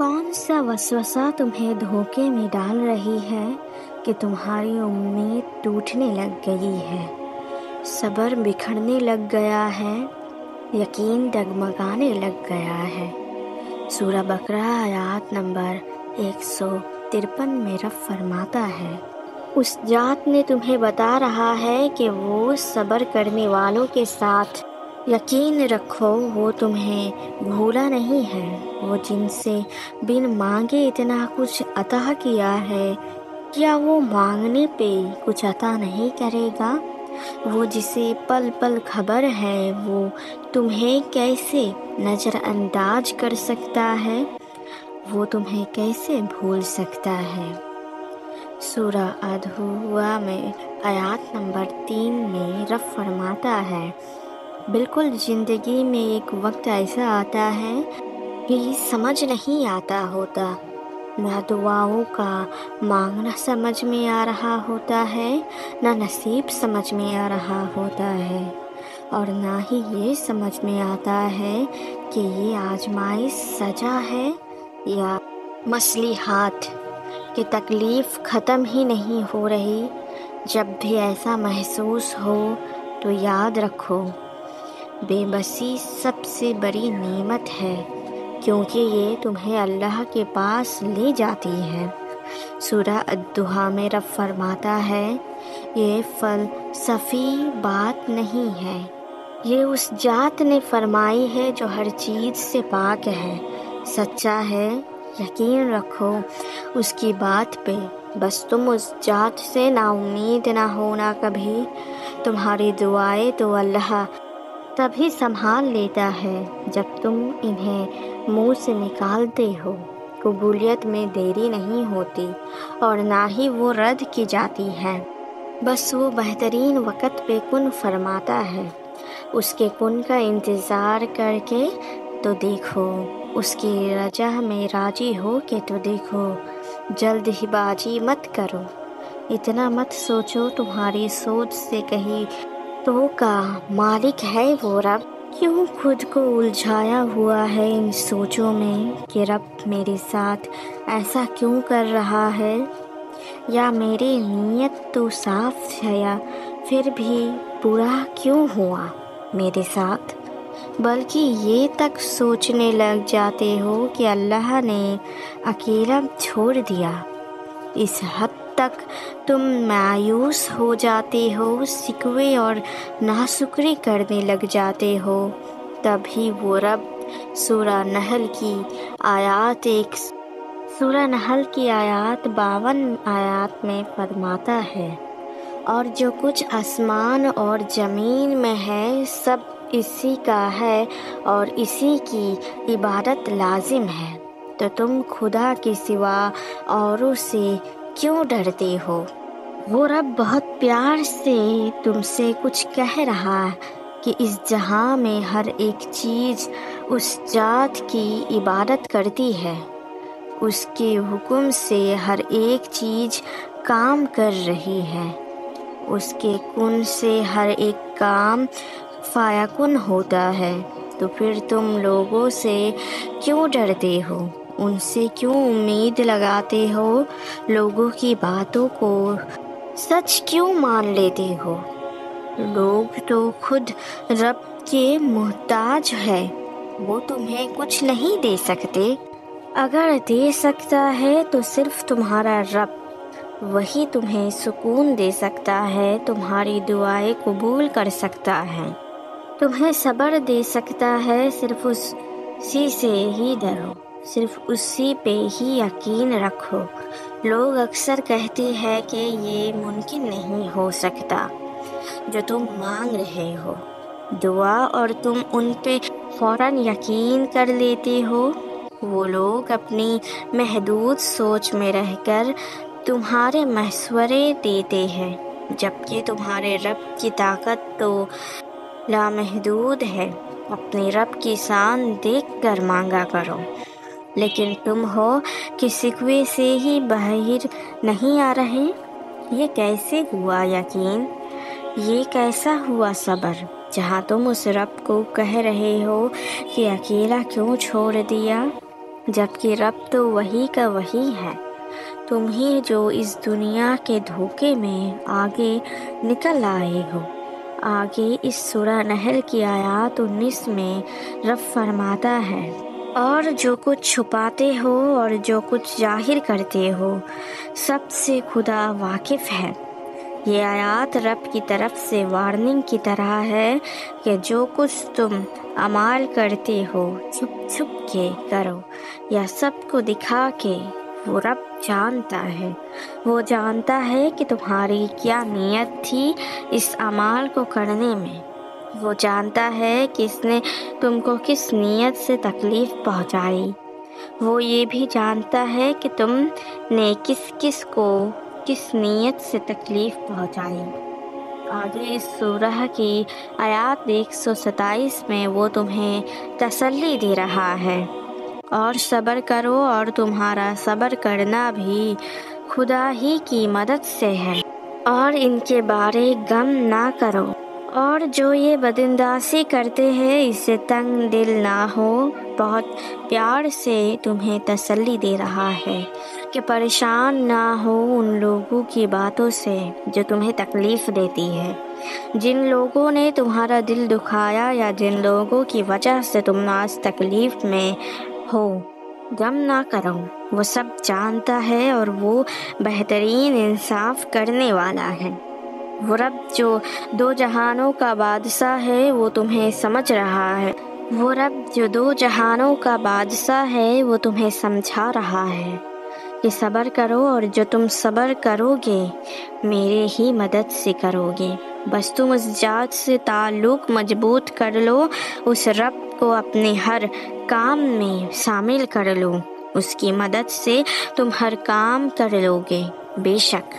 کون سا وسوسہ تمہیں دھوکے میں ڈال رہی ہے کہ تمہاری امید ٹوٹنے لگ گئی ہے، صبر بکھرنے لگ گیا ہے، یقین ڈگمگانے لگ گیا ہے۔ سورہ بقرہ آیات نمبر 153 میں رب فرماتا ہے، اس ذات نے تمہیں بتا رہا ہے کہ وہ صبر کرنے والوں کے ساتھ، یقین رکھو وہ تمہیں بھولا نہیں ہے۔ وہ جن سے بن مانگے اتنا کچھ عطا کیا ہے، کیا وہ مانگنے پہ کچھ عطا نہیں کرے گا؟ وہ جسے پل پل خبر ہے، وہ تمہیں کیسے نظر انداز کر سکتا ہے؟ وہ تمہیں کیسے بھول سکتا ہے؟ سورہ الدھوا میں آیات نمبر 3 میں رب فرماتا ہے، بالکل زندگی میں ایک وقت ایسا آتا ہے کہ سمجھ نہیں آتا ہوتا، نہ دعاؤں کا مانگنا سمجھ میں آ رہا ہوتا ہے، نہ نصیب سمجھ میں آ رہا ہوتا ہے، اور نہ ہی یہ سمجھ میں آتا ہے کہ یہ آزمائش سزا ہے یا مصلحت، کہ تکلیف ختم ہی نہیں ہو رہی۔ جب بھی ایسا محسوس ہو تو یاد رکھو، بے بسی سب سے بڑی نعمت ہے، کیونکہ یہ تمہیں اللہ کے پاس لے جاتی ہے۔ سورہ الدھوا میں رب فرماتا ہے، یہ فلسفی بات نہیں ہے، یہ اس ذات نے فرمائی ہے جو ہر چیز سے پاک ہے، سچا ہے، یقین رکھو اس کی بات پہ، بس تم اس ذات سے نا امید نہ ہونا کبھی۔ تمہاری دعائیں تو اللہ تبھی سنبھال لیتا ہے جب تم انہیں منہ سے نکالتے ہو۔ قبولیت میں دیری نہیں ہوتی اور نہ ہی وہ رد کی جاتی ہے، بس وہ بہترین وقت پہ کن فرماتا ہے۔ اس کے کن کا انتظار کر کے تو دیکھو، اس کی رجا میں راضی ہو کے تو دیکھو، جلد ہی بازی مت کرو، اتنا مت سوچو تمہاری سوچ سے کہیں تو کا مالک ہے وہ رب۔ کیوں خود کو الجھایا ہوا ہے ان سوچوں میں کہ رب میرے ساتھ ایسا کیوں کر رہا ہے، یا میری نیت تو صاف ہے یا پھر بھی برا کیوں ہوا میرے ساتھ؟ بلکہ یہ تک سوچنے لگ جاتے ہو کہ اللہ نے اکیلا چھوڑ دیا۔ اس حد تک تم مایوس ہو جاتے ہو، شکوے اور ناشکری کرنے لگ جاتے ہو، تبھی وہ رب سورہ نحل کی آیات 52 آیات میں فرماتا ہے، اور جو کچھ آسمان اور زمین میں ہے سب اسی کا ہے اور اسی کی عبادت لازم ہے، تو تم خدا کے سوا اوروں سے کیوں ڈرتے ہو؟ وہ رب بہت پیار سے تم سے کچھ کہہ رہا کہ اس جہاں میں ہر ایک چیز اس ذات کی عبادت کرتی ہے، اس کے حکم سے ہر ایک چیز کام کر رہی ہے، اس کے کن سے ہر ایک کام فیکون ہوتا ہے، تو پھر تم لوگوں سے کیوں ڈرتے ہو؟ ان سے کیوں امید لگاتے ہو؟ لوگوں کی باتوں کو سچ کیوں مان لیتے ہو؟ لوگ تو خود رب کے محتاج ہے، وہ تمہیں کچھ نہیں دے سکتے۔ اگر دے سکتا ہے تو صرف تمہارا رب، وہی تمہیں سکون دے سکتا ہے، تمہاری دعائیں قبول کر سکتا ہے، تمہیں صبر دے سکتا ہے، صرف اسی سے ہی ڈرو، صرف اسی پہ ہی یقین رکھو۔ لوگ اکثر کہتے ہیں کہ یہ ممکن نہیں ہو سکتا جو تم مانگ رہے ہو دعا، اور تم ان پہ فوراً یقین کر لیتے ہو۔ وہ لوگ اپنی محدود سوچ میں رہ کر تمہارے مشورے دیتے ہیں، جبکہ تمہارے رب کی طاقت تو لامحدود ہے۔ اپنے رب کی شان دیکھ کر مانگا کرو، لیکن تم ہو کہ شکوے سے ہی باہر نہیں آ رہے۔ یہ کیسے ہوا یقین، یہ کیسا ہوا صبر، جہاں تم اس رب کو کہہ رہے ہو کہ اکیلا کیوں چھوڑ دیا؟ جبکہ رب تو وہی کا وہی ہے۔ تم ہی جو اس دنیا کے دھوکے میں آگے نکل آئے ہو۔ آگے اس سورہ نحل کی آیات 19 میں رب فرماتا ہے، اور جو کچھ چھپاتے ہو اور جو کچھ ظاہر کرتے ہو سب سے خدا واقف ہے۔ یہ آیات رب کی طرف سے وارننگ کی طرح ہے کہ جو کچھ تم اعمال کرتے ہو چھپ چھپ کے کرو یا سب کو دکھا کے، وہ رب جانتا ہے۔ وہ جانتا ہے کہ تمہاری کیا نیت تھی اس اعمال کو کرنے میں۔ وہ جانتا ہے کہ اس نے تم کو کس نیت سے تکلیف پہنچائی۔ وہ یہ بھی جانتا ہے کہ تم نے کس کو کس نیت سے تکلیف پہنچائی۔ آگے اس سورہ کی آیات 127 میں وہ تمہیں تسلی دے رہا ہے، اور صبر کرو اور تمہارا صبر کرنا بھی خدا ہی کی مدد سے ہے، اور ان کے بارے غم نہ کرو، اور جو یہ بداندیشی کرتے ہیں اس سے تنگ دل نہ ہو۔ بہت پیار سے تمہیں تسلی دے رہا ہے کہ پریشان نہ ہو ان لوگوں کی باتوں سے جو تمہیں تکلیف دیتی ہے، جن لوگوں نے تمہارا دل دکھایا یا جن لوگوں کی وجہ سے تم آج تکلیف میں ہو۔ غم نہ کرو، وہ سب جانتا ہے اور وہ بہترین انصاف کرنے والا ہے۔ وہ رب جو دو جہانوں کا بادشاہ ہے وہ تمہیں سمجھ رہا ہے۔ وہ رب جو دو جہانوں کا بادشاہ ہے وہ تمہیں سمجھا رہا ہے کہ صبر کرو، اور جو تم صبر کرو گے میرے ہی مدد سے کرو گے۔ بس تم اس ذات سے تعلق مضبوط کر لو، اس رب کو اپنے ہر کام میں شامل کر لو، اس کی مدد سے تم ہر کام کر لو گے۔ بے شک